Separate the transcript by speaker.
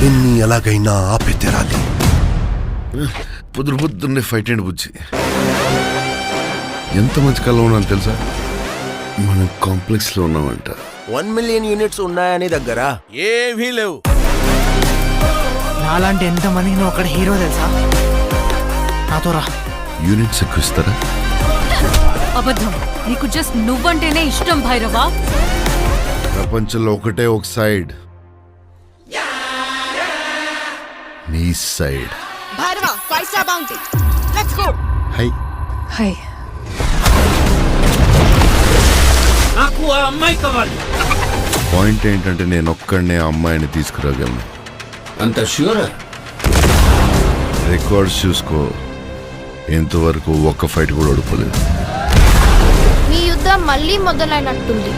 Speaker 1: దీన్ని ఎలాగైనా ఆపి తీరాలి.
Speaker 2: పొద్దున్నే ఫైట్ అండి బుజ్జి. ఎంత మంచి కళ ఉన్నాను తెలుసా? మనం కాంప్లెక్స్ లో ఉన్నామంట.
Speaker 1: 1 మిలియన్ యూనిట్స్ ఉన్నాయని దగ్గర ఏమీ లేవు.
Speaker 3: నాలాంటి ఎంతమందికి నువ్వు అక్కడ హీరో తెలుసా? నాతో రా.
Speaker 2: యూనిట్స్ ఎక్కువ ఇస్తారా?
Speaker 4: అబద్ధం. నీకు జస్ట్ నువ్వంటేనే ఇష్టం భైరవా.
Speaker 2: ప్రపంచంలో ఒకటే ఒక సైడ్, నీ side.
Speaker 5: Bhairava 5 star bounty. Let's go.
Speaker 2: Hi
Speaker 4: hi.
Speaker 6: నాకు ఆ అమ్మాయి కావాలి.
Speaker 2: పాయింట్ ఏంటంటే నేను ఒక్కడనే ఆ అమ్మాయిని తీసుకురాగలను.
Speaker 6: అంత ష్యూరా?
Speaker 2: రికార్డ్స్ చూసుకో, ఇంతవరకు ఒక్క ఫైట్ కూడా ఓడిపోలేదు.
Speaker 7: మీ యుద్ధం మళ్ళీ మొదలైనట్టుంది.